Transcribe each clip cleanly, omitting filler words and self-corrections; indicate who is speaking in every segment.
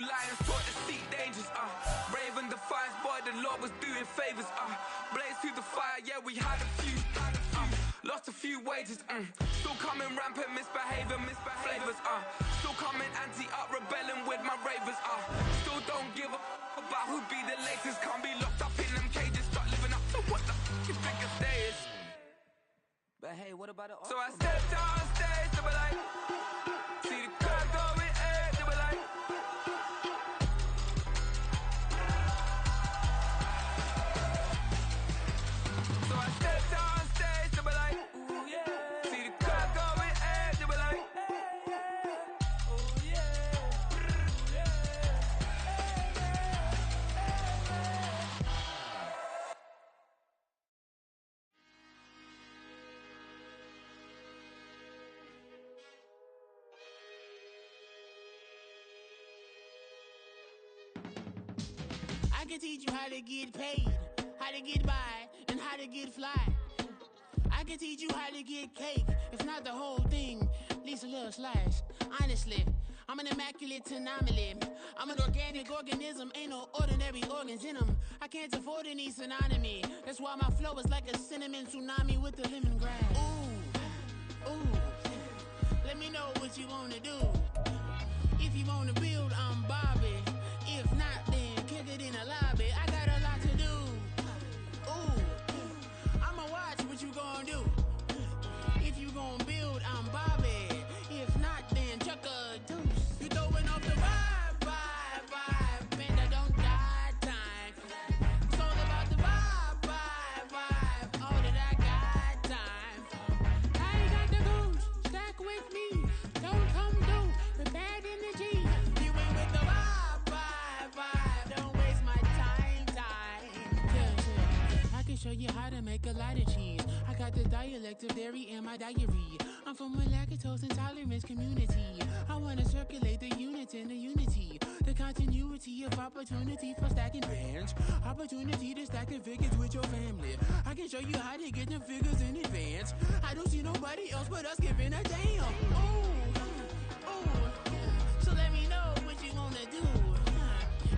Speaker 1: lions taught to seek dangers, brave and defiance, boy, the Lord was doing favors, blaze through the fire, yeah, we had a few, lost a few wages, still coming rampant, misbehaving, flavors, still coming anti-up, rebelling with my ravers, still don't give a about who be the latest, can't be locked up in them cages, start living up to what the you think a day is.
Speaker 2: But hey, what about the
Speaker 1: So I stepped on stage, they were like, see the crowd going air, they were like, so I stepped on stage, they were like, ooh yeah, see the crowd going air, they were like, ooh yeah, ooh yeah.
Speaker 3: I can teach you how to get paid, how to get by, and how to get fly. I can teach you how to get cake, if not the whole thing, at least a little slice. Honestly, I'm an immaculate anomaly. I'm an organic organism, ain't no ordinary organs in them. I can't afford any synonymy. That's why my flow is like a cinnamon tsunami with the lemongrass. Ooh, ooh, let me know what you wanna do. If you wanna build, I'm Bobby. If not, then kick it in the lobby. I got a lot to do. Ooh, I'ma watch what you gon' do. If you gon' build, I'm Bobby. If not, then chuck a deuce. You throwing off the vibe, man, I don't got time. It's all about the vibe, all that I got time. I ain't got the goose, stack with me. Don't come through with bad energy. You ain't with the vibe, don't waste my time. Yeah, I can show you how to make a lot of cheese. I got the dialect of dairy in my diary. I'm from a lactose intolerance community. I wanna circulate the units and the unity, the continuity of opportunity for stacking bands, opportunity to stack the figures with your family. I can show you how to get the figures in advance. I don't see nobody else but us giving a damn. Ooh, so let me know what you wanna do.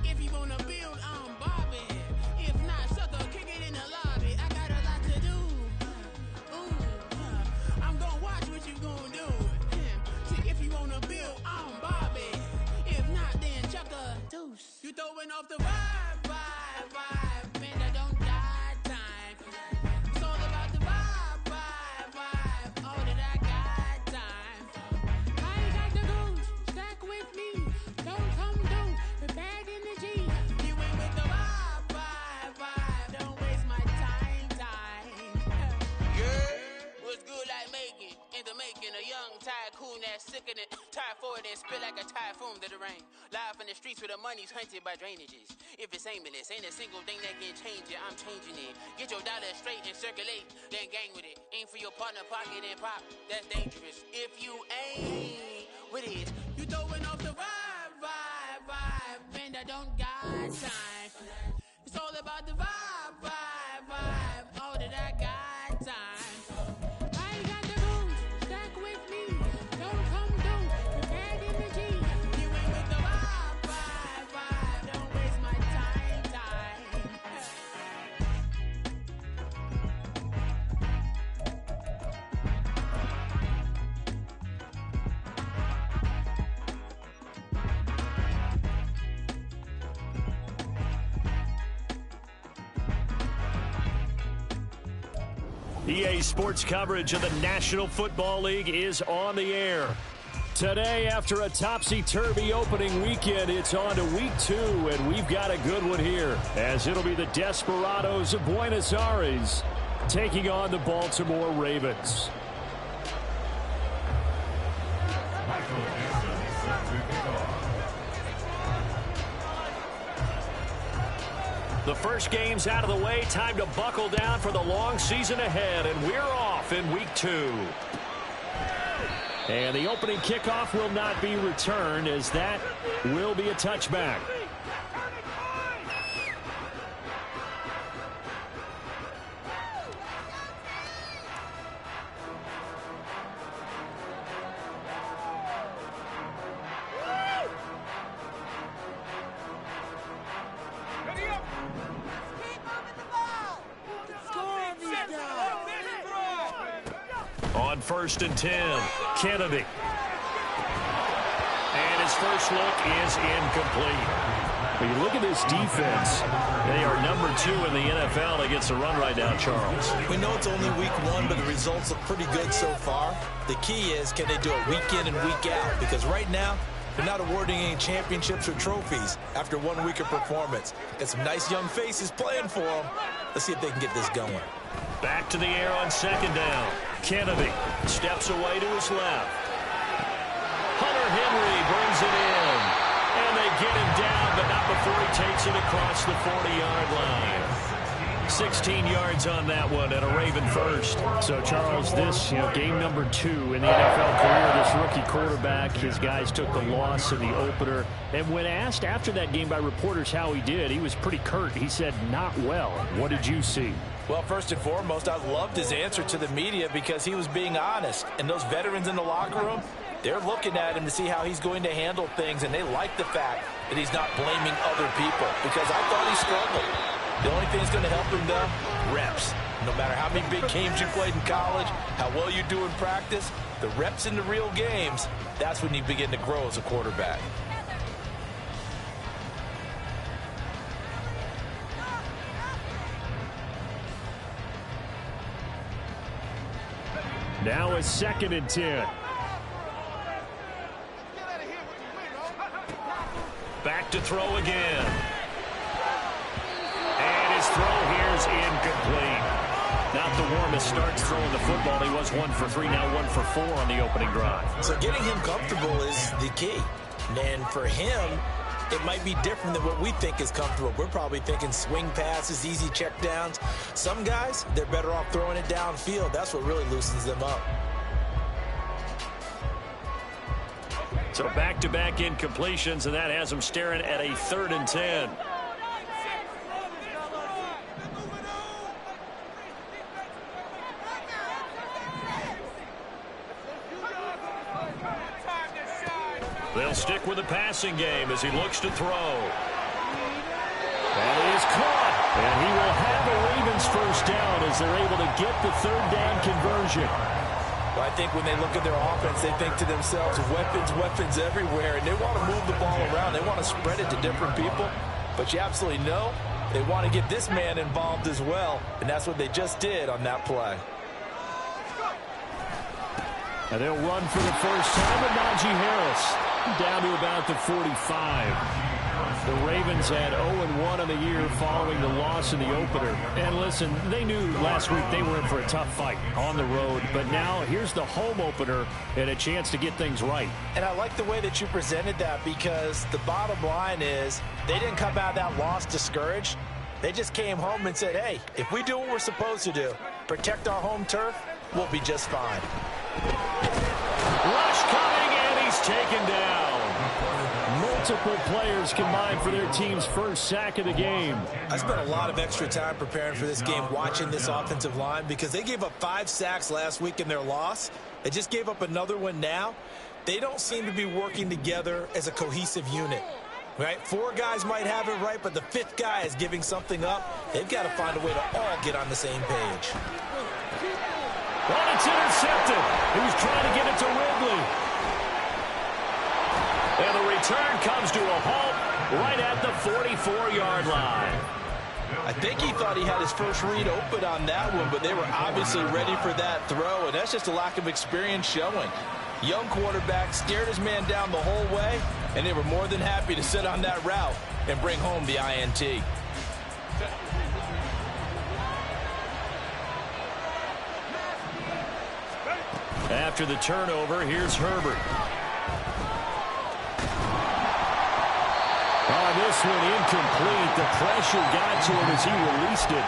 Speaker 3: If you wanna build, I'm Bobby. If not, sucker, kick it in the lobby. I got a lot to do. Ooh, I'm gonna watch what you gonna do. See, if you wanna build, I'm Bobby. If not, then chuck a deuce. You throwing off the vibe, man, I don't got time. It's all about the vibe, all that I got time. I ain't got the goose, stack with me. Don't come through with bad energy. You ain't with the vibe, don't waste my time. Yeah, what's good like making, in the making, a young tycoon that's sick in it. Tire forward and spit like a typhoon to the rain. Live in the streets where the money's hunted by drainages. If it's aimless, ain't a single thing that can change it. I'm changing it. Get your dollar straight and circulate, then gang with it. Aim for your partner pocket and pop, that's dangerous. If you ain't with it, you throwing off the vibe, man, I don't got time. It's all about the vibe, all that I got time. I ain't got the goose, stack with me. Don't come through with bad energy. You ain't with the vibe, don't waste my time.
Speaker 4: EA Sports coverage of the National Football League is on the air. Today, after a topsy-turvy opening weekend, it's on to week 2, and we've got a good one here, as it'll be the Desperados of Buenos Aires taking on the Baltimore Ravens. The first game's out of the way. Time to buckle down for the long season ahead, and we're off in week 2. And the opening kickoff will not be returned, as that will be a touchback. On 1st and 10, Kennedy. And his first look is incomplete. When you look at this defense, they are number 2 in the NFL against the run right now, Charles.
Speaker 5: We know it's only week 1, but the results look pretty good so far. The key is, can they do it week in and week out? Because right now, they're not awarding any championships or trophies after 1 week of performance. Got some nice young faces playing for them. Let's see if they can get this going.
Speaker 4: Back to the air on 2nd down. Kennedy steps away to his left. Hunter Henry brings it in. And they get him down, but not before he takes it across the 40-yard line. 16 yards on that one and a Raven first.
Speaker 6: So, Charles, this, game number 2 in the NFL career, this rookie quarterback, his guys took the loss in the opener. And when asked after that game by reporters how he did, he was pretty curt. He said, not well. What did you see?
Speaker 5: Well, first and foremost, I loved his answer to the media because he was being honest. And those veterans in the locker room, they're looking at him to see how he's going to handle things, and they like the fact that he's not blaming other people because I thought he struggled. The only thing that's going to help him, though, reps. No matter how many big games you played in college, how well you do in practice, the reps in the real games, that's when you begin to grow as a quarterback.
Speaker 4: Now a 2nd and 10. Back to throw again. And his throw here is incomplete. Not the warmest starts throwing the football. He was 1 for 3, now 1 for 4 on the opening drive.
Speaker 5: So getting him comfortable is the key. And for him, it might be different than what we think is comfortable. We're probably thinking swing passes, easy checkdowns. Some guys, they're better off throwing it downfield. That's what really loosens them up.
Speaker 4: So back-to-back incompletions, and that has them staring at a 3rd and 10. They'll stick with the passing game as he looks to throw. And he is caught. And he will have a Ravens first down as they're able to get the 3rd down conversion.
Speaker 5: Well, I think when they look at their offense, they think to themselves, weapons, weapons everywhere, and they want to move the ball around. They want to spread it to different people, but you absolutely know they want to get this man involved as well, and that's what they just did on that play.
Speaker 4: And they'll run for the first time with Najee Harris down to about the 45. The Ravens had 0-1 in the year following the loss in the opener. And listen, they knew last week they were in for a tough fight on the road. But now here's the home opener and a chance to get things right.
Speaker 5: And I like the way that you presented that because the bottom line is they didn't come out of that loss discouraged. They just came home and said, hey, if we do what we're supposed to do, protect our home turf, we'll be just fine.
Speaker 4: Rush coming, and he's taken down. Multiple players combined for their team's first sack of the game.
Speaker 5: I spent a lot of extra time preparing for this game, watching this offensive line, because they gave up 5 sacks last week in their loss. They just gave up another one now. They don't seem to be working together as a cohesive unit. Right? 4 guys might have it right, but the 5th guy is giving something up. They've got to find a way to all get on the same page.
Speaker 4: Well, it's intercepted. He was trying to get it to Ridley. And the return comes to a halt right at the 44-yard line.
Speaker 5: I think he thought he had his first read open on that one, but they were obviously ready for that throw, and that's just a lack of experience showing. Young quarterback stared his man down the whole way, and they were more than happy to sit on that route and bring home the INT.
Speaker 4: After the turnover, here's Herbert. This one incomplete. The pressure got to him as he released it.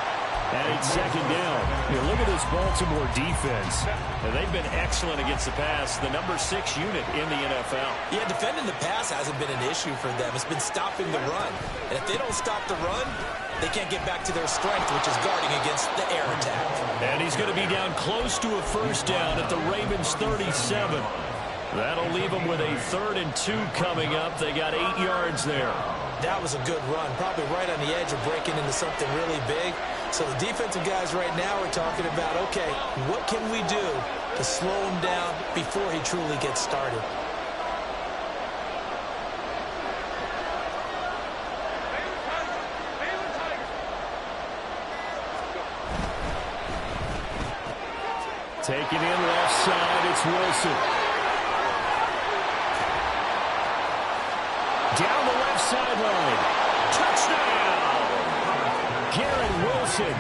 Speaker 4: And it's 2nd down. Look at this Baltimore defense. And they've been excellent against the pass. The number 6 unit in the NFL.
Speaker 5: Yeah, defending the pass hasn't been an issue for them. It's been stopping the run. And if they don't stop the run, they can't get back to their strength, which is guarding against the air attack.
Speaker 4: And he's going to be down close to a first down at the Ravens 37. That'll leave them with a 3rd and 2 coming up. They got 8 yards there.
Speaker 5: That was a good run, probably right on the edge of breaking into something really big. So the defensive guys right now are talking about, okay, what can we do to slow him down before he truly gets started.
Speaker 4: Taking in left side, it's Wilson. Down the left sideline. Touchdown! Garrett Wilson,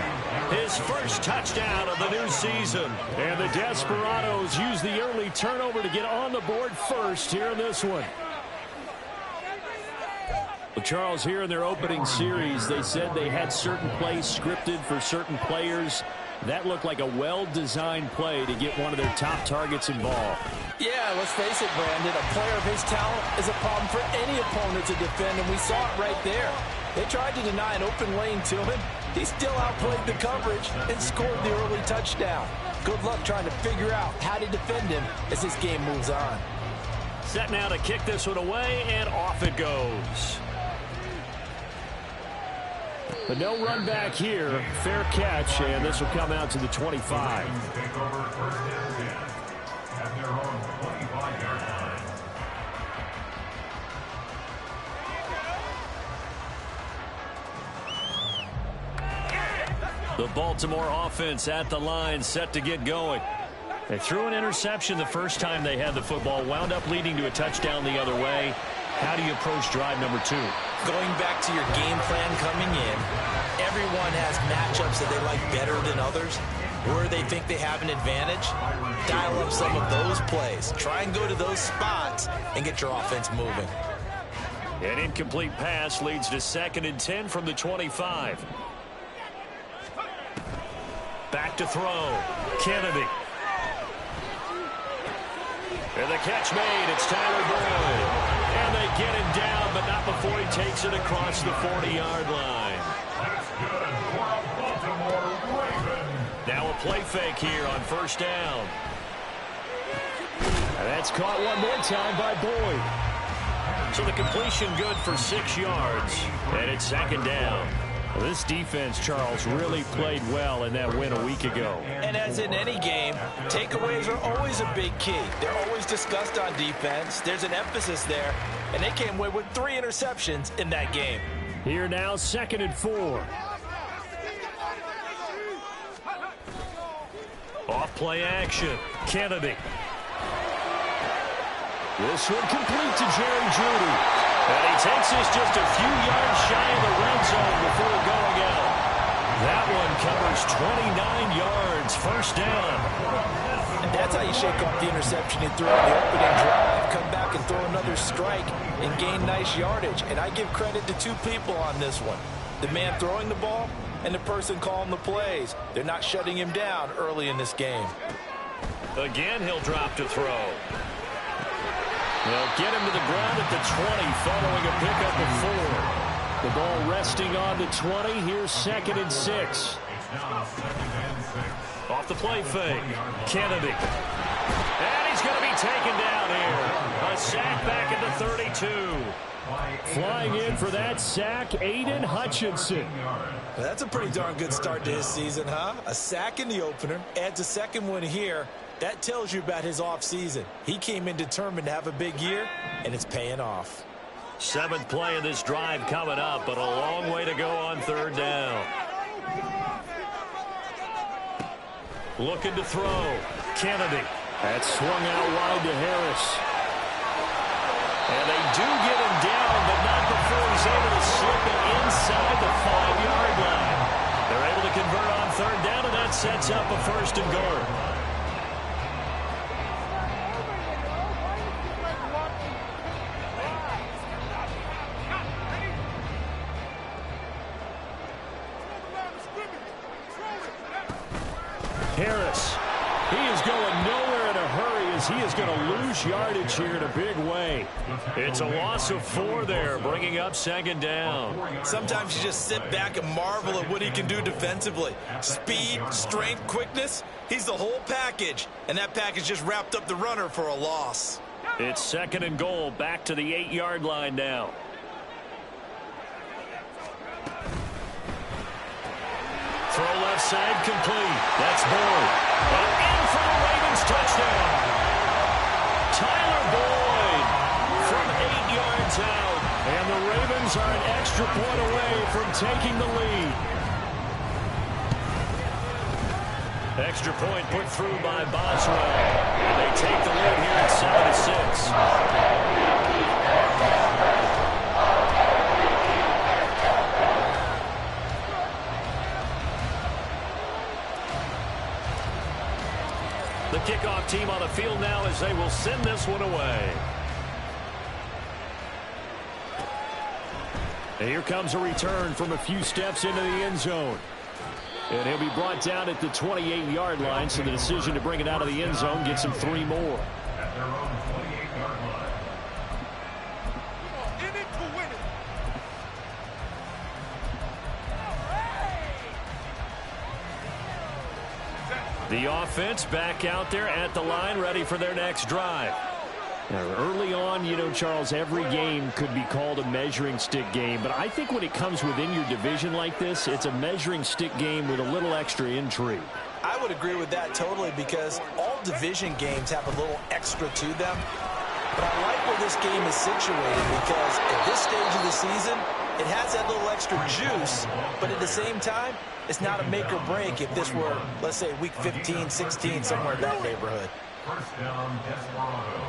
Speaker 4: his first touchdown of the new season. And the Desperados use the early turnover to get on the board first here in this one. Well, Charles, here in their opening series, they said they had certain plays scripted for certain players. That looked like a well-designed play to get one of their top targets involved.
Speaker 5: Yeah, let's face it, Brandon. A player of his talent is a problem for any opponent to defend, and we saw it right there. They tried to deny an open lane to him. He still outplayed the coverage and scored the early touchdown. Good luck trying to figure out how to defend him as this game moves on.
Speaker 4: Set now to kick this one away, and off it goes. But no run back here. Fair catch, and this will come out to the 25. The Baltimore offense at the line, set to get going. They threw an interception the first time they had the football, wound up leading to a touchdown the other way. How do you approach drive number 2?
Speaker 5: Going back to your game plan coming in, everyone has matchups that they like better than others. Where they think they have an advantage, dial up some of those plays. Try and go to those spots and get your offense moving.
Speaker 4: An incomplete pass leads to 2nd and 10 from the 25. Back to throw. Kennedy. And the catch made. It's Tyler Boyd. And they get him down, but not before he takes it across the 40-yard line. Now a play fake here on first down. And that's caught one more time by Boyd. So the completion good for 6 yards. And it's 2nd down. Well, this defense, Charles, really played well in that win a week ago.
Speaker 5: And as in any game, takeaways are always a big key. They're always discussed on defense. There's an emphasis there, and they came away with 3 interceptions in that game.
Speaker 4: Here now, 2nd and 4. Off play action. Kennedy. This one complete to Jerry Jeudy. And he takes this just a few yards shy of the red zone before going out. That one covers 29 yards, first down.
Speaker 5: And that's how you shake off the interception you threw on the opening drive. Come back and throw another strike and gain nice yardage. And I give credit to 2 people on this one. The man throwing the ball and the person calling the plays. They're not shutting him down early in this game.
Speaker 4: Again, he'll drop to throw. They'll get him to the ground at the 20 following a pickup of 4. The ball resting on the 20. Here's 2nd and 6. Off the play fake. Kennedy. And he's going to be taken down here. A sack back at the 32. Flying in for that sack, Aiden Hutchinson.
Speaker 5: Well, that's a pretty darn good start to his season, huh? A sack in the opener, adds a 2nd one here. That tells you about his offseason. He came in determined to have a big year, and it's paying off.
Speaker 4: 7th play of this drive coming up, but a long way to go on 3rd down. Looking to throw. Kennedy. That's swung out wide to Harris. And they do get him down, but not before he's able to slip it inside the 5-yard line. They're able to convert on 3rd down, and that sets up a 1st and goal. Harris, he is going nowhere in a hurry as he is going to lose yardage here in a big way. It's a loss of 4 there, bringing up 2nd down.
Speaker 5: Sometimes you just sit back and marvel at what he can do defensively. Speed, strength, quickness, he's the whole package. And that package just wrapped up the runner for a loss.
Speaker 4: It's 2nd and goal, back to the 8-yard line now. Throw left side complete. That's Boyd. And in for the Ravens touchdown. Tyler Boyd from 8 yards out. And the Ravens are an extra point away from taking the lead. Extra point put through by Boswell. And they take the lead here at 7-6. The kickoff team on the field now as they will send this one away. And here comes a return from a few steps into the end zone. And he'll be brought down at the 28-yard line, so the decision to bring it out of the end zone gets him 3 more.
Speaker 7: At their own 28-yard line. In it to win it.
Speaker 4: The offense back out there at the line, ready for their next drive. Now, early on, you know, Charles, every game could be called a measuring stick game. But I think when it comes within your division like this, it's a measuring stick game with a little extra intrigue.
Speaker 5: I would agree with that totally because all division games have a little extra to them. But I like where this game is situated because at this stage of the season, it has that little extra juice. But at the same time, it's not a make or break if this were, let's say, week 15, 16, somewhere in that neighborhood.
Speaker 7: First down, Desperado.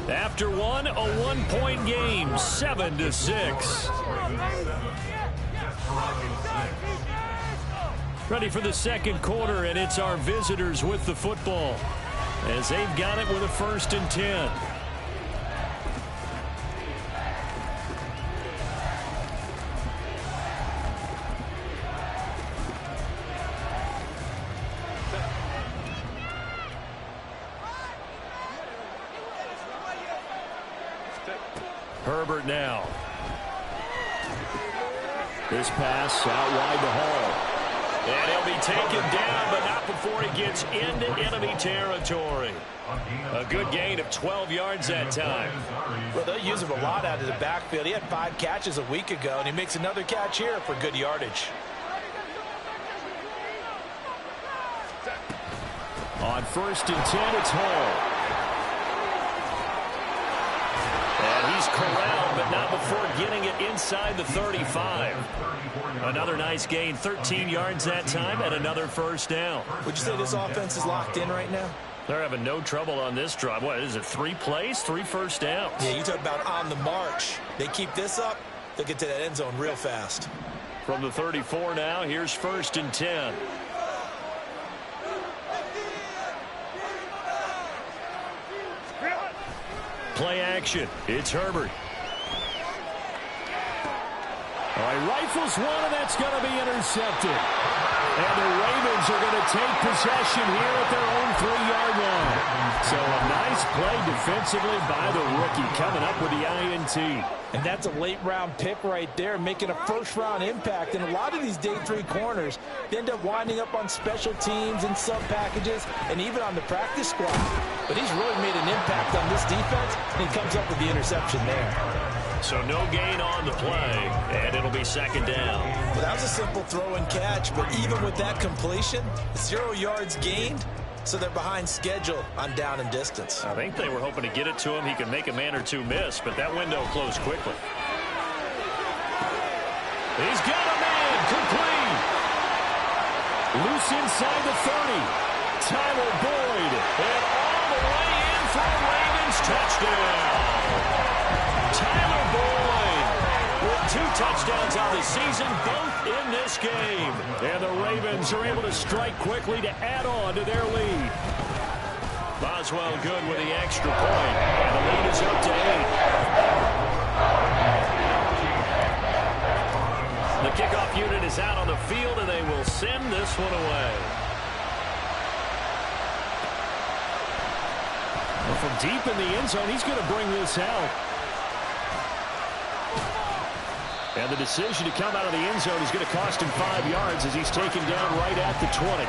Speaker 4: After one, a 1-point game, 7-6. Ready for the second quarter, and it's our visitors with the football as they've got it with a 1st and 10. Herbert now. This pass out wide to Hall. And he'll be taken down, but not before he gets into enemy territory. A good gain of 12 yards that time.
Speaker 5: Well, they'll use him a lot out of the backfield. He had 5 catches a week ago, and he makes another catch here for good yardage.
Speaker 4: On 1st and 10, it's Hall. And he's corralled, but not before getting it inside the 35. Another nice gain, 13 yards that time, and another 1st down.
Speaker 5: Would you say this offense is locked in right now?
Speaker 4: They're having no trouble on this drive. What is it, 3 plays, 3 first downs?
Speaker 5: Yeah, you talk about on the march. They keep this up, they'll get to that end zone real fast.
Speaker 4: From the 34 now, here's 1st and 10. Play action. It's Herbert. All right, rifles one, and that's going to be intercepted. And the Ravens are going to take possession here at their own 3-yard line. So a nice play defensively by the rookie coming up with the INT.
Speaker 5: And that's a late-round pick right there, making a first-round impact. And a lot of these day 3 corners, they end up winding up on special teams and sub-packages and even on the practice squad. But he's really made an impact on this defense, and he comes up with the interception there.
Speaker 4: So no gain on the play, and it'll be 2nd down.
Speaker 5: Well, that was a simple throw and catch, but even with that completion, 0 yards gained, so they're behind schedule on down and distance.
Speaker 4: I think they were hoping to get it to him. He could make a man or two miss, but that window closed quickly. He's got a man, complete. Loose inside the 30. Tyler Boyd, and all the way in for a Ravens touchdown. Tyler Boyd with 2 touchdowns on the season, both in this game. And the Ravens are able to strike quickly to add on to their lead. Boswell good with the extra point, and the lead is up to 8. The kickoff unit is out on the field, and they will send this one away. Well, from deep in the end zone, he's going to bring this out. And the decision to come out of the end zone is going to cost him 5 yards as he's taken down right at the 20.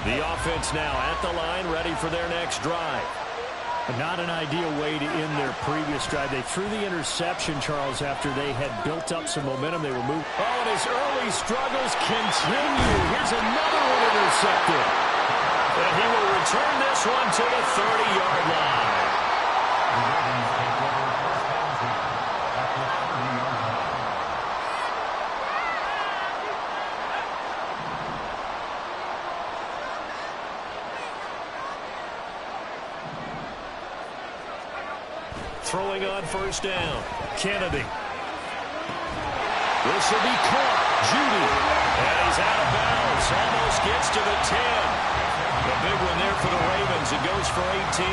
Speaker 4: The offense now at the line, ready for their next drive.
Speaker 6: Not an ideal way to end their previous drive. They threw the interception, Charles, after they had built up some momentum. They were moving. Oh, and his early struggles continue. Here's another one intercepted. And he will return this one to the 30-yard line. Throwing on first down. Kennedy. This will be caught. Judy. And he's out of bounds. Almost gets to the 10. A big one there for the Ravens. It goes for 18.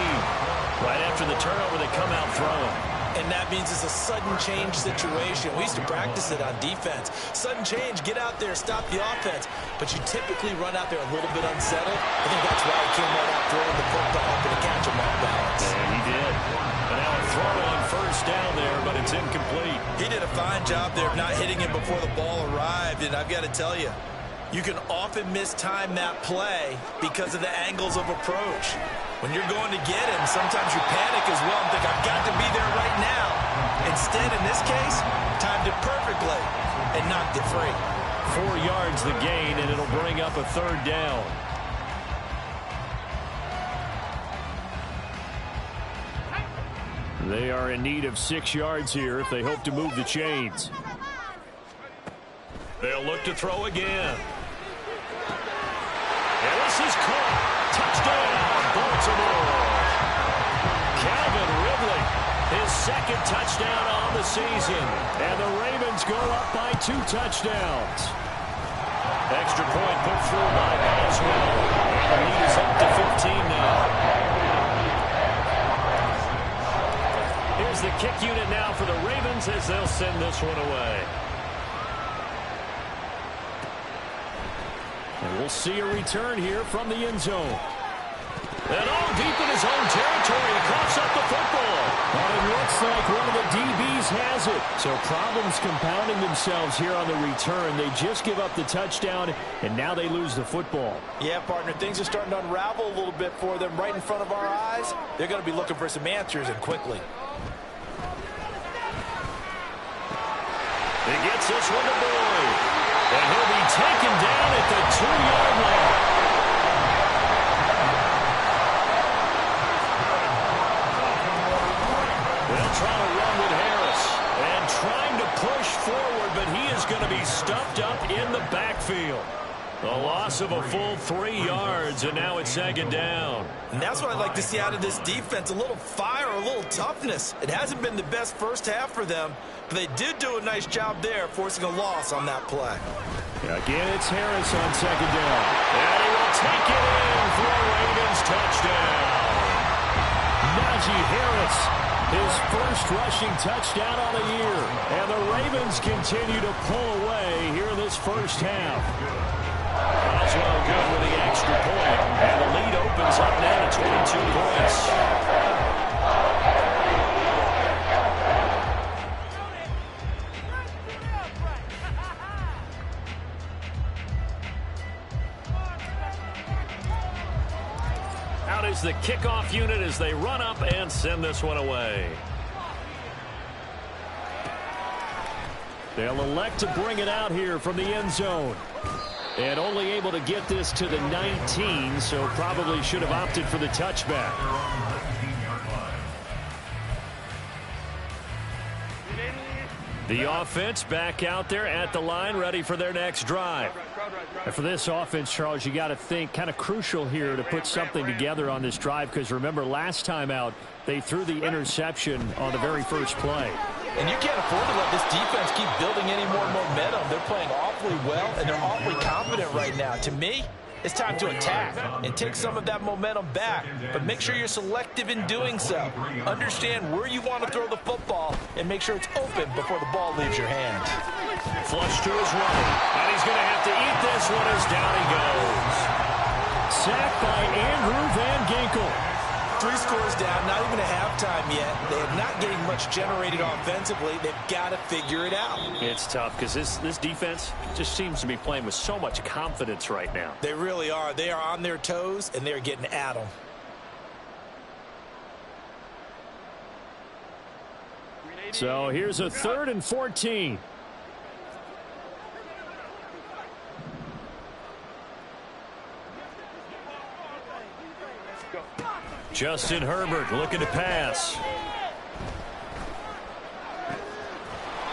Speaker 6: Right after the turnover, they come out throwing.
Speaker 5: And that means it's a sudden change situation. We used to practice it on defense. Sudden change, get out there, stop the offense. But you typically run out there a little bit unsettled. I think that's why he came right out throwing the football up and to catch him off balance.
Speaker 6: And he did. And now a throw on first down there, but it's incomplete.
Speaker 5: He did a fine job there of not hitting him before the ball arrived. And I've got to tell you, you can often mistime that play because of the angles of approach. When you're going to get him, sometimes you panic as well and think, I've got to be there right now. Instead, in this case, timed it perfectly and knocked it free.
Speaker 6: 4 yards the gain, and it'll bring up a third down. They are in need of 6 yards here if they hope to move the chains. They'll look to throw again. And this is caught. Touchdown, Baltimore. Calvin Ridley, his second touchdown on the season. And the Ravens go up by 2 touchdowns. Extra point put through by Boswell. And the lead is up to 15 now. Here's the kick unit now for the Ravens as they'll send this one away. And we'll see a return here from the end zone. And all deep in his own territory, he coughs up the football. But it looks like one of the DBs has it. So problems compounding themselves here on the return. They just give up the touchdown, and now they lose the football.
Speaker 5: Yeah, partner, things are starting to unravel a little bit for them right in front of our eyes. They're going to be looking for some answers, and quickly.
Speaker 6: He gets this one to Boyd. And he'll be taken down at the 2-yard line. They'll try to run with Harris. And trying to push forward, but he is going to be stuffed up in the backfield. A loss of a full 3 yards, and now it's second down.
Speaker 5: And that's what I'd like to see out of this defense, a little fire, a little toughness. It hasn't been the best first half for them, but they did do a nice job there, forcing a loss on that play.
Speaker 6: Again, it's Harris on second down. And he will take it in for a Ravens touchdown. Najee Harris, his first rushing touchdown on the year. And the Ravens continue to pull away here in this first half. Boswell good with the extra point. And the lead opens up now to 22 points. Out is the kickoff unit as they run up and send this one away. They'll elect to bring it out here from the end zone. And only able to get this to the 19, so probably should have opted for the touchback. The offense back out there at the line, ready for their next drive. And for this offense, Charles, you got to think kind of crucial here to put something together on this drive, because remember, last time out, they threw the interception on the very first play.
Speaker 5: And you can't afford to let this defense keep building any more momentum. They're playing awfully well, and they're awfully confident right now. To me, it's time to attack and take some of that momentum back. But make sure you're selective in doing so. Understand where you want to throw the football and make sure it's open before the ball leaves your hand.
Speaker 6: Flush to his right, and he's going to have to eat this one as down he goes. Sacked by Andrew Van Ginkel.
Speaker 5: 3 scores down, not even a halftime yet. They are not getting much generated offensively. They've got to figure it out.
Speaker 6: It's tough because this defense just seems to be playing with so much confidence right now.
Speaker 5: They really are. They are on their toes, and they're getting at them.
Speaker 4: So here's a 3rd and 14. Justin Herbert looking to pass.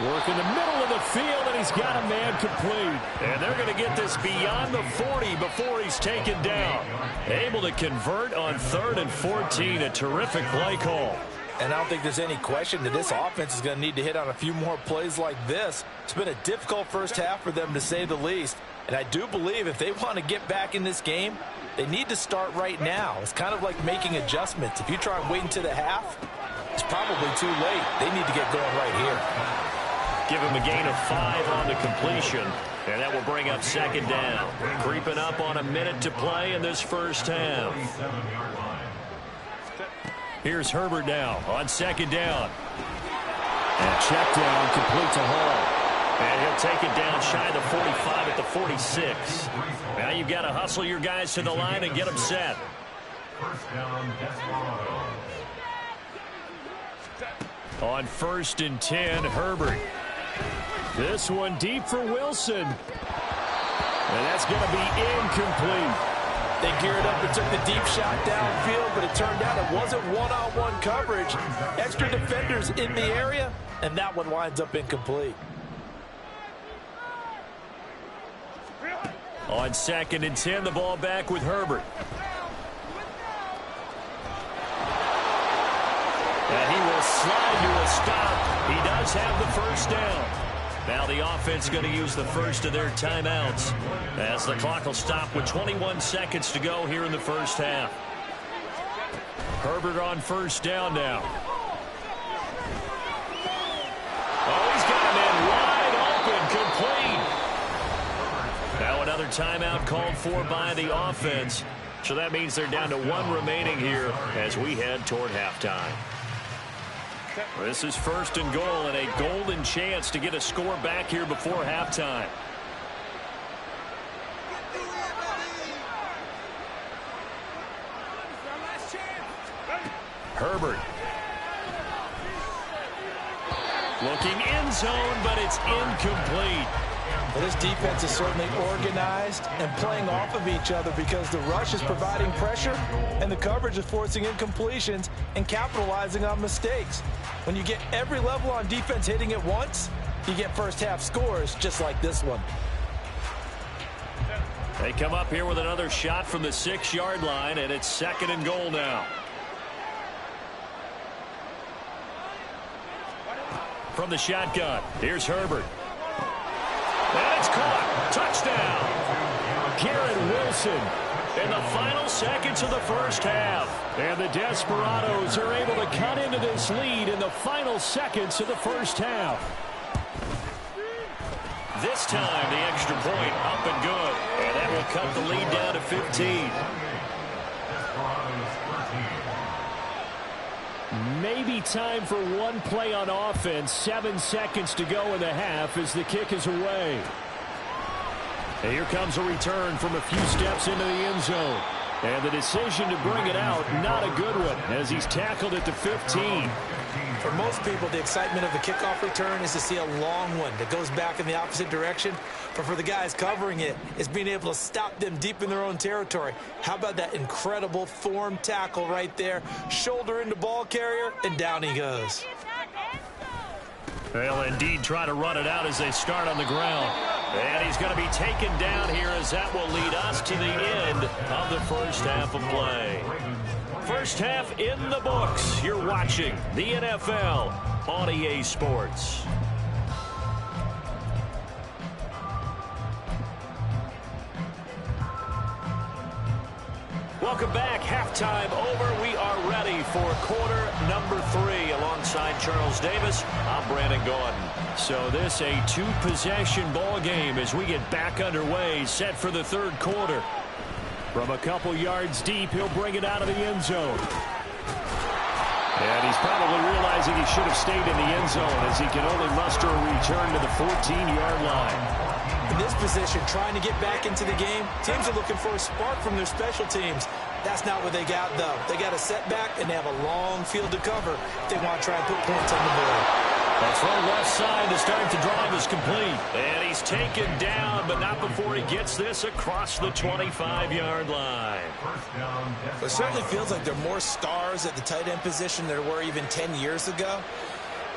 Speaker 4: Working the middle of the field, and he's got a man complete. And they're going to get this beyond the 40 before he's taken down. Able to convert on 3rd and 14. A terrific play call.
Speaker 5: And I don't think there's any question that this offense is going to need to hit on a few more plays like this. It's been a difficult first half for them, to say the least. And I do believe if they want to get back in this game, they need to start right now. It's kind of like making adjustments. If you try and wait until the half, it's probably too late. They need to get going right here.
Speaker 4: Give him a gain of 5 on the completion, and that will bring up 2nd down. Creeping up on a minute to play in this first half. Here's Herbert now on 2nd down. And check down, complete to Hall. And he'll take it down shy of the 45 at the 46. Now you've got to hustle your guys to the line and get them set.
Speaker 7: First down, Desperado.
Speaker 4: On 1st and 10, Herbert. This one deep for Wilson. And that's going to be incomplete.
Speaker 5: They geared up and took the deep shot downfield, but it turned out it wasn't one-on-one coverage. Extra defenders in the area, and that one winds up incomplete.
Speaker 4: On 2nd and 10, the ball back with Herbert. And he will slide to a stop. He does have the first down. Now the offense going to use the first of their timeouts as the clock will stop with 21 seconds to go here in the first half. Herbert on 1st down now. Oh, he's got him in wide open, complete. Now another timeout called for by the offense. So that means they're down to 1 remaining here as we head toward halftime. This is 1st and goal, and a golden chance to get a score back here before halftime. Herbert. Looking end zone, but it's incomplete.
Speaker 5: Well, this defense is certainly organized and playing off of each other because the rush is providing pressure and the coverage is forcing incompletions and capitalizing on mistakes. When you get every level on defense hitting at once, you get first half scores just like this one.
Speaker 4: They come up here with another shot from the 6-yard line, and it's 2nd and goal now. From the shotgun, here's Herbert. And it's caught. Touchdown. Garrett Wilson in the final seconds of the first half. And the Desperados are able to cut into this lead in the final seconds of the first half. This time, the extra point up and good. And that will cut the lead down to 15. Maybe time for one play on offense. 7 seconds to go in the half as the kick is away. And here comes a return from a few steps into the end zone. And the decision to bring it out, not a good one, as he's tackled at the 15.
Speaker 5: For most people, the excitement of the kickoff return is to see a long one that goes back in the opposite direction. But for the guys covering it, it's being able to stop them deep in their own territory. How about that incredible form tackle right there? Shoulder into ball carrier, and down he goes.
Speaker 4: They'll indeed try to run it out as they start on the ground. And he's going to be taken down here as that will lead us to the end of the first half of play. First half in the books. You're watching the NFL on EA Sports. Welcome back. Halftime over. We are ready for quarter number 3. Alongside Charles Davis, I'm Brandon Gordon. So this a 2-possession ball game as we get back underway, set for the third quarter. From a couple yards deep, he'll bring it out of the end zone. And he's probably realizing he should have stayed in the end zone as he can only muster a return to the 14-yard line.
Speaker 5: In this position, trying to get back into the game, teams are looking for a spark from their special teams. That's not what they got, though. They got a setback, and they have a long field to cover if they want to try and put points on the board.
Speaker 4: A throw left side to start the drive is complete. And he's taken down, but not before he gets this across the 25-yard line.
Speaker 5: It certainly feels like there are more stars at the tight end position than there were even 10 years ago.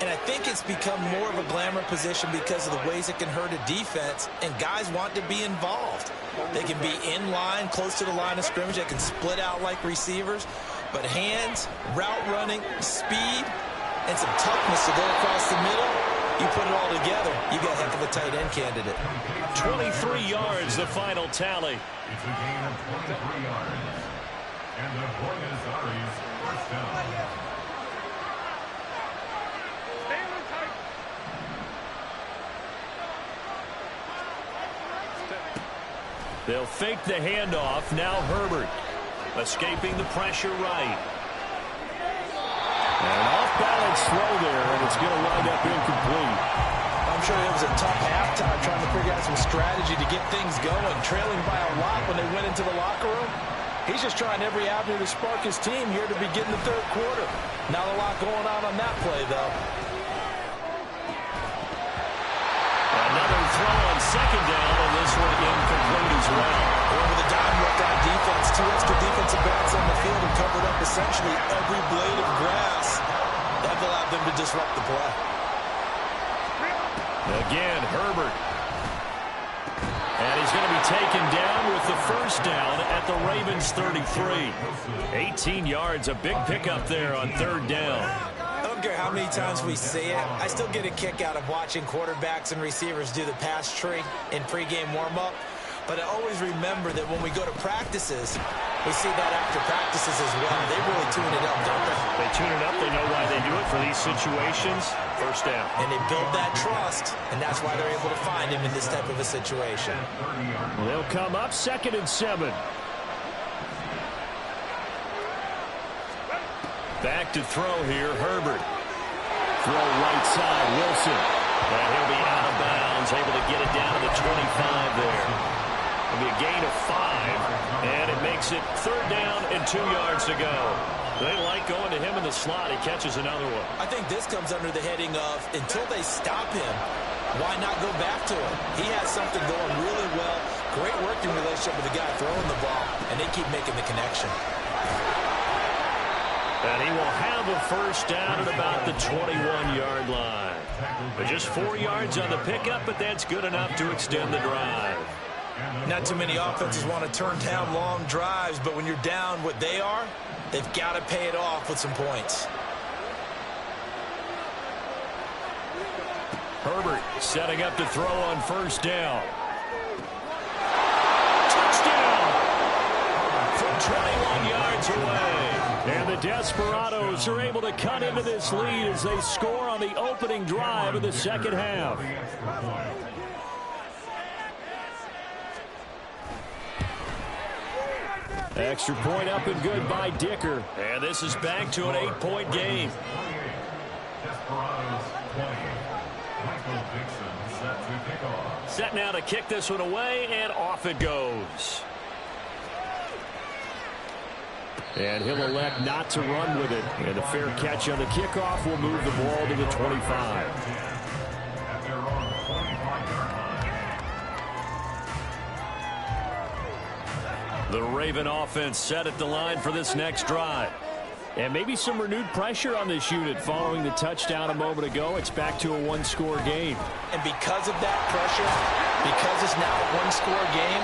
Speaker 5: And I think it's become more of a glamour position because of the ways it can hurt a defense, and guys want to be involved. They can be in line, close to the line of scrimmage. They can split out like receivers. But hands, route running, speed, and some toughness to go across the middle, you put it all together, you got a heck of a tight end candidate.
Speaker 4: 23 yards, the final tally.
Speaker 7: It's a gain of 23 yards. And the Buenos Aires first down.
Speaker 4: They'll fake the handoff. Now Herbert escaping the pressure right. And an off-balance throw there, and it's going to wind up incomplete.
Speaker 5: I'm sure it was a tough halftime trying to figure out some strategy to get things going, trailing by a lot when they went into the locker room. He's just trying every avenue to spark his team here to begin the third quarter. Not a lot going on that play, though.
Speaker 4: Another throw on second down, and this one incomplete as well.
Speaker 5: Over the dime look on defense, two extra defensive backs on the field and covered up essentially every blade of grass. That allowed them to disrupt the play.
Speaker 4: Again, Herbert. And he's going to be taken down with the first down at the Ravens' 33. 18 yards, a big pickup there on third down.
Speaker 5: I don't care how many times we see it. I still get a kick out of watching quarterbacks and receivers do the pass tree in pregame warm-up. But I always remember that when we go to practices, we see that after practices as well. They really tune it up, don't they?
Speaker 4: They tune it up. They know why they do it for these situations. First down.
Speaker 5: And they build that trust, and that's why they're able to find him in this type of a situation.
Speaker 4: They'll come up 2nd and 7. Back to throw here, Herbert. Throw right side, Wilson. And he'll be out of bounds, able to get it down to the 25 there. It'll be a gain of 5, and it makes it 3rd down and 2 yards to go. They like going to him in the slot. He catches another one.
Speaker 5: I think this comes under the heading of, until they stop him, why not go back to him? He has something going really well. Great working relationship with the guy throwing the ball, and they keep making the connection.
Speaker 4: And he will have a first down at about the 21-yard line. But just 4 yards on the pickup, but that's good enough to extend the drive.
Speaker 5: Not too many offenses want to turn down long drives, but when you're down what they are, they've got to pay it off with some points.
Speaker 4: Herbert setting up to throw on first down. Touchdown! From 21 yards away. And the Desperados are able to cut into this lead as they score on the opening drive of the second half. Extra point up and good by Dicker. And this is back to an 8-point game. Set now to kick this one away, and off it goes. And he'll elect not to run with it. And a fair catch on the kickoff will move the ball to the 25. The Raven offense set at the line for this next drive. And maybe some renewed pressure on this unit following the touchdown a moment ago. It's back to a one-score game.
Speaker 5: And because of that pressure, because it's now a one-score game,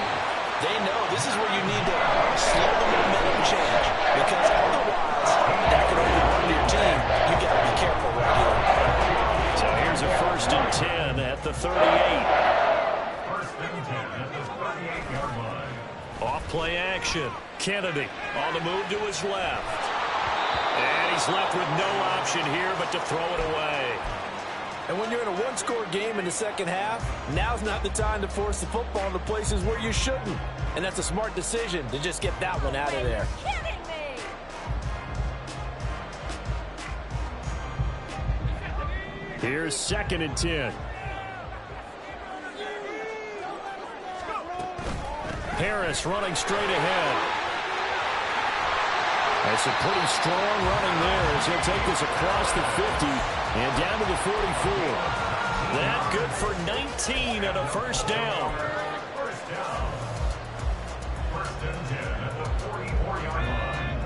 Speaker 5: they know this is where you need to slow the momentum change. Because otherwise, that could overrun your team. You got to be careful right here.
Speaker 4: So here's a 1st and 10 at the 38.
Speaker 7: 1st and 10 at the 38-yard line.
Speaker 4: Off play action. Kennedy on the move to his left. And he's left with no option here but to throw it away.
Speaker 5: And when you're in a one-score game in the second half, now's not the time to force the football into places where you shouldn't. And that's a smart decision to just get that one out of there.
Speaker 4: Here's 2nd and 10. Harris running straight ahead. That's a pretty strong running there as he'll take this across the 50 and down to the 44. That good for 19 and a first down.
Speaker 7: First down. First and 10 at the 44-yard line.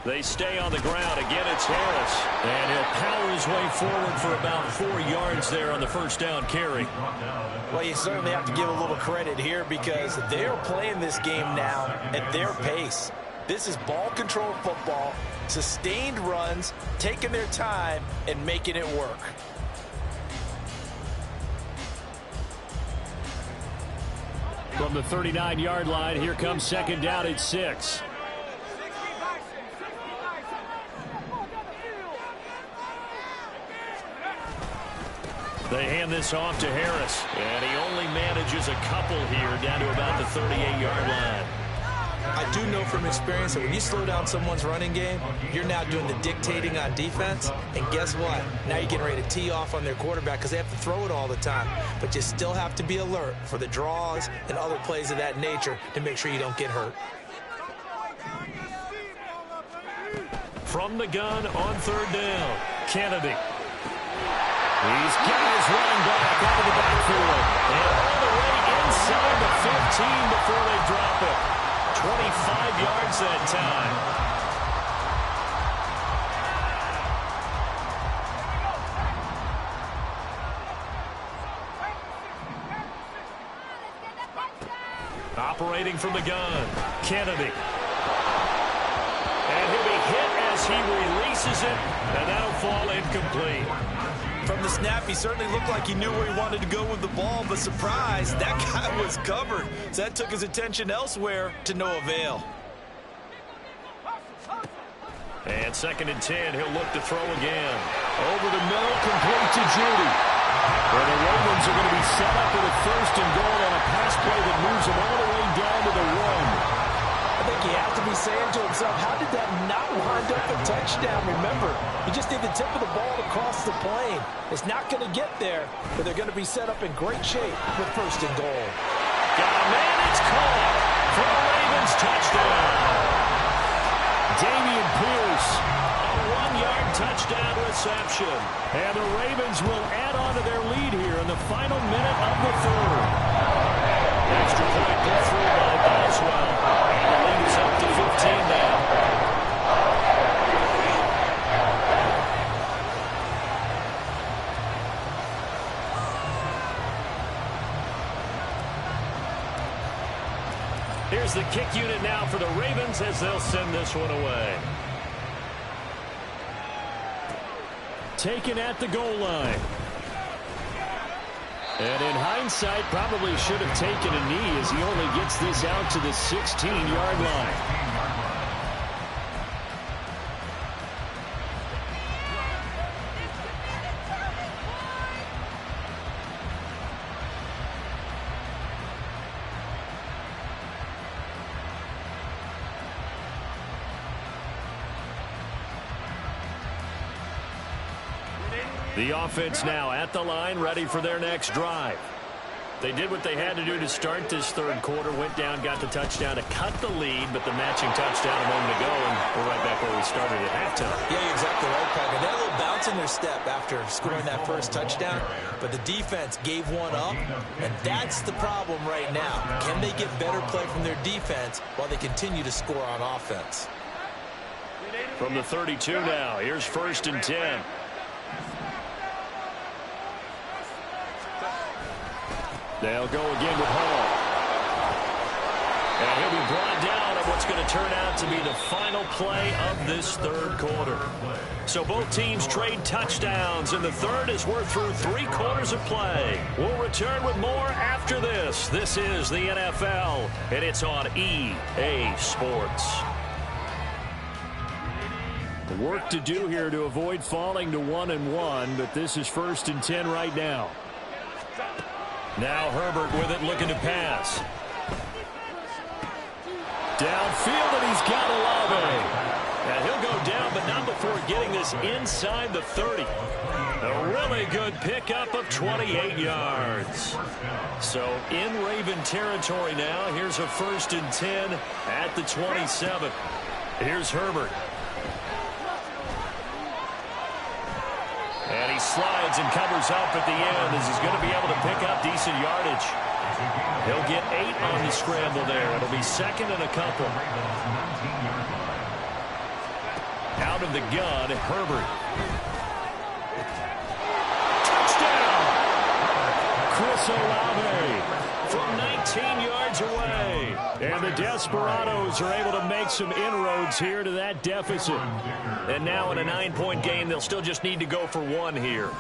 Speaker 4: They stay on the ground. Again, it's Harris. And he'll power his way forward for about 4 yards there on the first down carry.
Speaker 5: Well, you certainly have to give a little credit here because they're playing this game now at their pace. This is ball control football, sustained runs, taking their time, and making it work.
Speaker 4: From the 39-yard line, here comes second down at 6. They hand this off to Harris, and he only manages a couple here down to about the 38-yard line.
Speaker 5: I do know from experience that when you slow down someone's running game, you're now doing the dictating on defense, and guess what? Now you're getting ready to tee off on their quarterback because they have to throw it all the time, but you still have to be alert for the draws and other plays of that nature to make sure you don't get hurt.
Speaker 4: From the gun on third down, Kennedy. He's got his running back out of the backfield. And all the way inside the 15 before they drop it. 25 yards that time. Operating from the gun, Kennedy. And he'll be hit as he releases it, and that'll fall incomplete.
Speaker 5: From the snap, he certainly looked like he knew where he wanted to go with the ball, but surprise, that guy was covered. So that took his attention elsewhere to no avail.
Speaker 4: And second and 10, he'll look to throw again. Over the middle, complete to Judy. Where the Ravens are going to be set up with a first and goal on a pass play that moves them all the way down to the 1.
Speaker 5: I think he has to be saying to himself, how did that not wind up a touchdown? Remember, you just need the tip of the ball to cross the plane. It's not going to get there, but they're going to be set up in great shape with first and goal.
Speaker 4: Got a man, it's caught for a Ravens touchdown. Damian Pierce, a 1-yard touchdown reception. And the Ravens will add on to their lead here in the final minute of the third. Extra point put through by Boswell. And the lead is up to 15 now. Here's the kick unit now for the Ravens as they'll send this one away. Taken at the goal line. And in hindsight, probably should have taken a knee as he only gets this out to the 16-yard line. The offense now at the line, ready for their next drive. They did what they had to do to start this third quarter, went down, got the touchdown to cut the lead, but the matching touchdown a moment ago, and we're right back where we started at halftime.
Speaker 5: Yeah, you're exactly right, Parker. They had a little bounce in their step after scoring that first touchdown, but the defense gave one up, and that's the problem right now. Can they get better play from their defense while they continue to score on offense?
Speaker 4: From the 32 now, here's first and 10. They'll go again with Hall. And he'll be brought down at what's going to turn out to be the final play of this third quarter. So both teams trade touchdowns, and the third is we're through 3 quarters of play. We'll return with more after this. This is the NFL, and it's on EA Sports. Work to do here to avoid falling to 1-1, but this is first and 10 right now. Now Herbert with it, looking to pass. Downfield, and he's got Olave. And he'll go down, but not before getting this is inside the 30. A really good pickup of 28 yards. So in Raven territory now. Here's a 1st and 10 at the 27. Here's Herbert. And he slides and covers up at the end as he's going to be able to pick up decent yardage. He'll get 8 on the scramble there. It'll be 2nd and a couple. Out of the gun, Herbert. Touchdown! Chris Olave from 19 yards away. And the Desperados are able to make some inroads here to that deficit. And now in a 9-point game, they'll still just need to go for 1 here.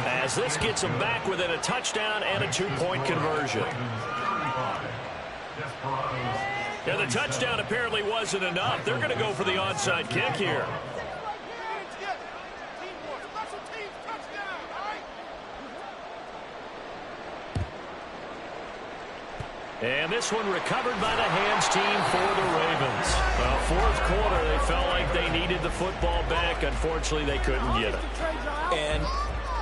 Speaker 4: As this gets them back within a touchdown and a 2-point conversion. Yeah, the touchdown apparently wasn't enough. They're going to go for the onside kick here. And this one recovered by the hands team for the Ravens. Well, 4th quarter, they felt like they needed the football back. Unfortunately, they couldn't get it.
Speaker 5: And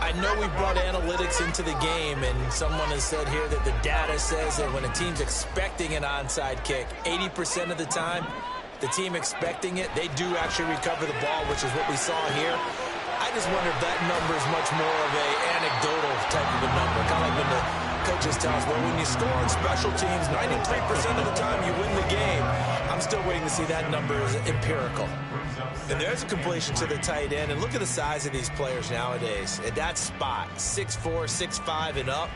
Speaker 5: I know we brought analytics into the game, and someone has said here that the data says that when a team's expecting an onside kick, 80% of the time, the team expecting it, they do actually recover the ball, which is what we saw here. I just wonder if that number is much more of an anecdotal type of a number, kind of like when the coaches tell us, well, when you score on special teams, 93% of the time you win the game. I'm still waiting to see that number as empirical. And there's a completion to the tight end. And look at the size of these players nowadays. At that spot, 6'4", 6'5", and up.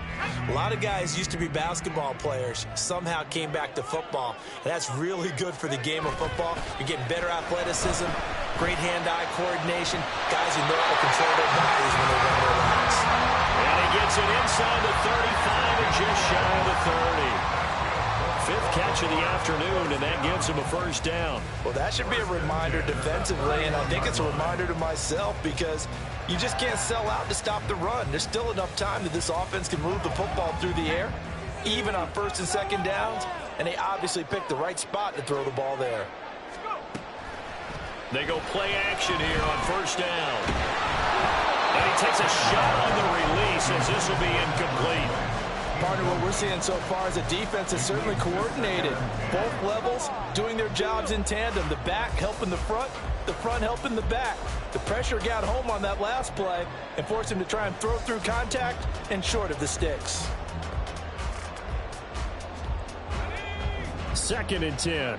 Speaker 5: A lot of guys used to be basketball players, somehow came back to football. And that's really good for the game of football. You're getting better athleticism, great hand-eye coordination. Guys who know how to control their bodies when they run their routes.
Speaker 4: And he gets it inside the 35 and just shy of the 30. 5th catch of the afternoon, and that gives him a 1st down.
Speaker 5: Well, that should be a reminder defensively, and I think it's a reminder to myself because you just can't sell out to stop the run. There's still enough time that this offense can move the football through the air, even on 1st and 2nd downs, and they obviously picked the right spot to throw the ball there.
Speaker 4: They go play action here on 1st down. And he takes a shot on the release as this will be incomplete.
Speaker 5: Partner, what we're seeing so far is the defense is certainly coordinated. Both levels doing their jobs in tandem. The back helping the front helping the back. The pressure got home on that last play and forced him to try and throw through contact and short of the sticks.
Speaker 6: 2nd and 10.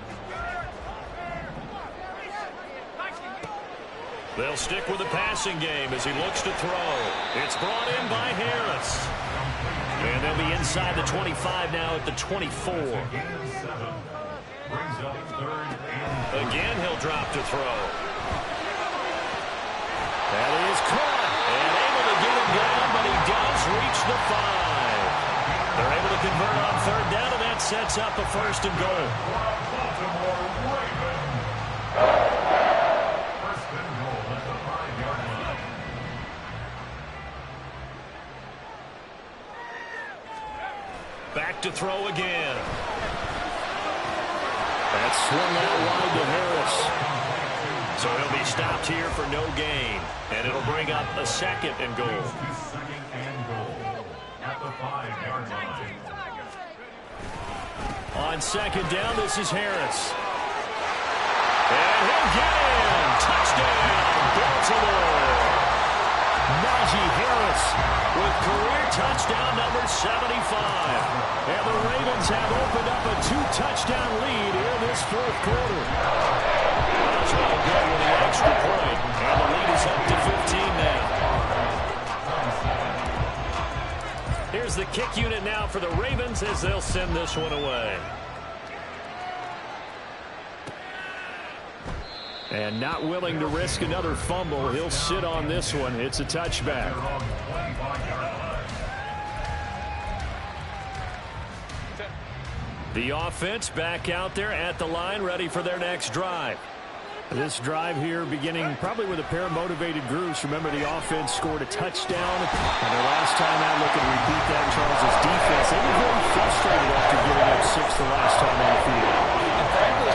Speaker 4: They'll stick with the passing game as he looks to throw. It's brought in by Harris. And they'll be inside the 25 now at the 24. Again, he'll drop to throw. That is caught. And able to get him down, but he does reach the 5. They're able to convert on 3rd down, and that sets up a 1st and goal. Back to throw again.
Speaker 6: That's swung out wide to Harris.
Speaker 4: So he'll be stopped here for no gain. And it'll bring up a 2nd and goal. On 2nd down, this is Harris. And he'll get in. Touchdown, Baltimore. Najee Harris with career touchdown number 75. And the Ravens have opened up a 2-touchdown lead in this 4th quarter. That's all good with the extra point. And the lead is up to 15 now. Here's the kick unit now for the Ravens as they'll send this one away.
Speaker 6: And not willing to risk another fumble. He'll sit on this one. It's a touchback.
Speaker 4: The offense back out there at the line, ready for their next drive.
Speaker 6: This drive here beginning probably with a pair of motivated groups. Remember, the offense scored a touchdown. And their last time out, looking to repeat that, Charles' defense. They were very frustrated after giving up 6 the last time on the field.
Speaker 5: And frankly,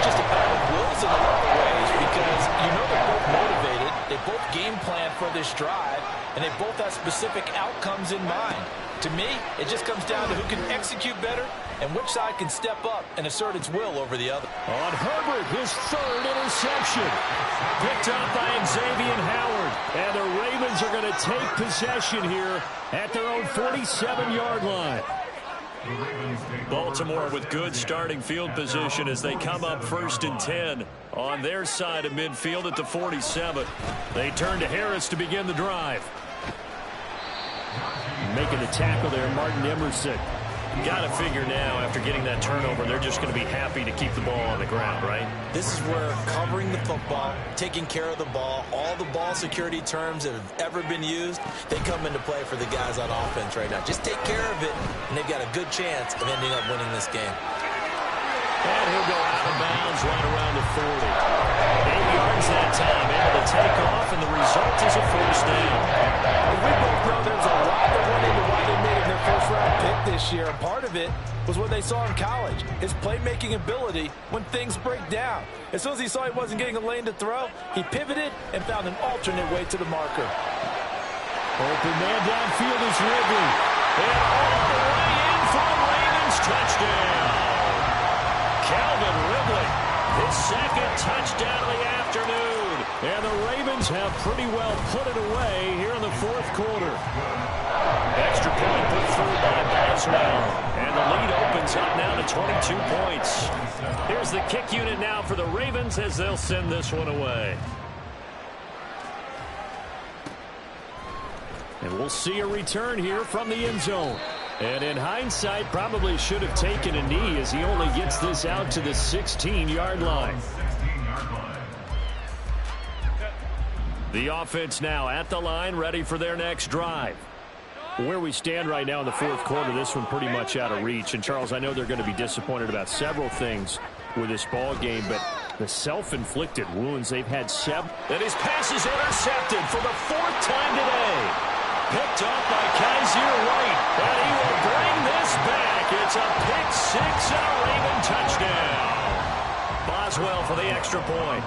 Speaker 5: for this drive, and they both have specific outcomes in mind. To me, it just comes down to who can execute better and which side can step up and assert its will over the other.
Speaker 4: On Herbert, his third interception. Picked up by Xavier Howard. And the Ravens are going to take possession here at their own 47-yard line. Baltimore with good starting field position as they come up 1st and 10 on their side of midfield at the 47. They turn to Harris to begin the drive. Making the tackle there, Martin Emerson. Got to figure now, after getting that turnover, they're just going to be happy to keep the ball on the ground, right?
Speaker 5: This is where covering the football, taking care of the ball, all the ball security terms that have ever been used, they come into play for the guys on offense right now. Just take care of it, and they've got a good chance of ending up winning this game.
Speaker 4: And he'll go out of bounds right around the 40. 8 yards that time, able to take off, and the result is a first down.
Speaker 5: We both know there's a lot that went into why they made it their first-round pick this year. And part of it was what they saw in college, his playmaking ability when things break down. As soon as he saw he wasn't getting a lane to throw, he pivoted and found an alternate way to the marker.
Speaker 4: Open man downfield is Ridley. And all the way in for a Ravens touchdown. Calvin Ridley, his second touchdown of the afternoon. And the Ravens have pretty well put it away here in the 4th quarter. Extra point put through by Boswell. And the lead opens up now to 22 points. Here's the kick unit now for the Ravens as they'll send this one away. And we'll see a return here from the end zone. And in hindsight, probably should have taken a knee as he only gets this out to the 16-yard line. The offense now at the line, ready for their next drive. Where we stand right now in the 4th quarter, this one pretty much out of reach. And, Charles, I know they're going to be disappointed about several things with this ball game, but the self-inflicted wounds they've had 7. And his pass is intercepted for the 4th time today. Picked up by Kaiser White, and he will bring this back. It's a pick 6 and a Raven touchdown. Boswell for the extra point.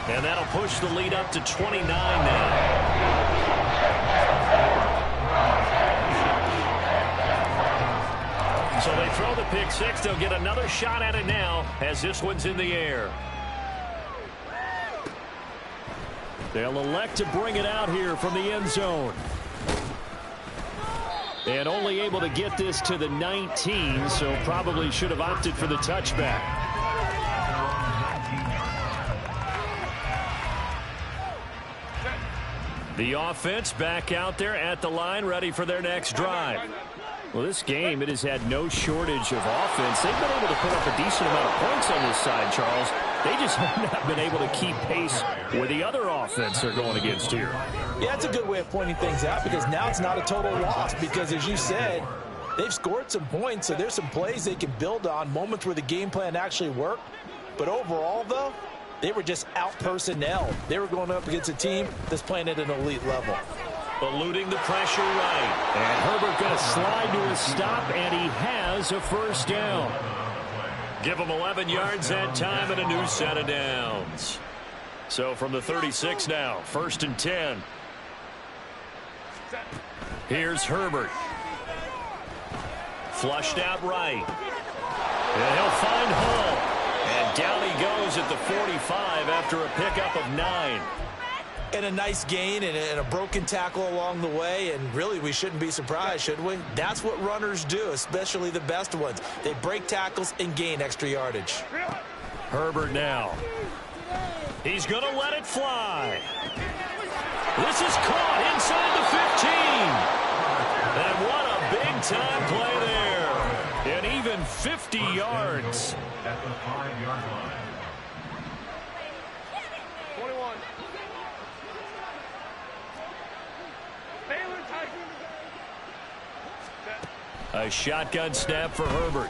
Speaker 4: And that'll push the lead up to 29 now. So they throw the pick 6. They'll get another shot at it now as this one's in the air. They'll elect to bring it out here from the end zone. And only able to get this to the 19, so probably should have opted for the touchback. The offense back out there at the line, ready for their next drive. Well, this game, it has had no shortage of offense. They've been able to put up a decent amount of points on this side, Charles. They just have not been able to keep pace with the other offense they're going against here.
Speaker 5: Yeah, that's a good way of pointing things out because now it's not a total loss because, as you said, they've scored some points, so there's some plays they can build on, moments where the game plan actually worked. But overall, though, they were just out-personnel. They were going up against a team that's playing at an elite level.
Speaker 4: Eluding the pressure right. And Herbert going to slide to a stop, and he has a first down. Give him 11 yards that time and a new set of downs. So from the 36 now, 1st and 10. Here's Herbert. Flushed out right. And he'll find Hull. And down he goes at the 45 after a pickup of 9.
Speaker 5: And a nice gain and a broken tackle along the way. And really, we shouldn't be surprised, should we? That's what runners do, especially the best ones. They break tackles and gain extra yardage.
Speaker 4: Herbert now. He's going to let it fly. This is caught inside the 15. And what a big-time play there. And even 50 yards.
Speaker 7: At the 5-yard line.
Speaker 4: A shotgun snap for Herbert.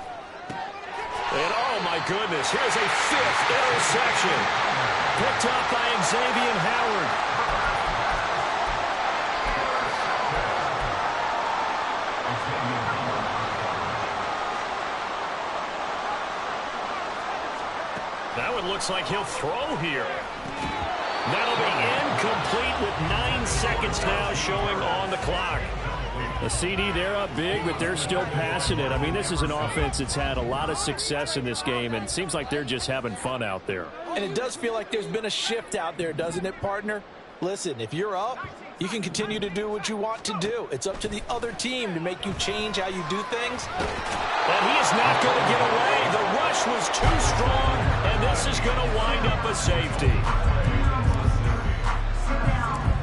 Speaker 4: And oh my goodness, here's a 5th interception. Picked up by Xavier Howard. That one looks like he'll throw here. That'll be incomplete with 9 seconds now showing on the clock. The CD, they're up big, but they're still passing it. I mean, this is an offense that's had a lot of success in this game, and it seems like they're just having fun out there.
Speaker 5: And it does feel like there's been a shift out there, doesn't it, partner? Listen, if you're up, you can continue to do what you want to do. It's up to the other team to make you change how you do things.
Speaker 4: And he is not going to get away. The rush was too strong, and this is going to wind up a safety.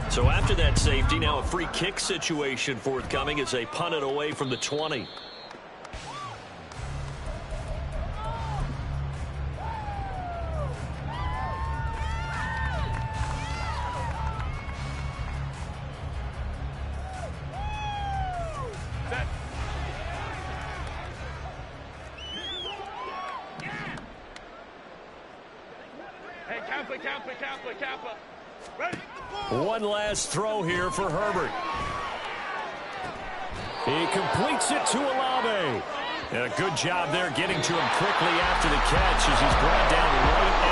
Speaker 4: So after that safety, now a free kick situation forthcoming as they punt it away from the 20. One last throw here for Herbert. He completes it to Olave. And a good job there getting to him quickly after the catch as he's brought down right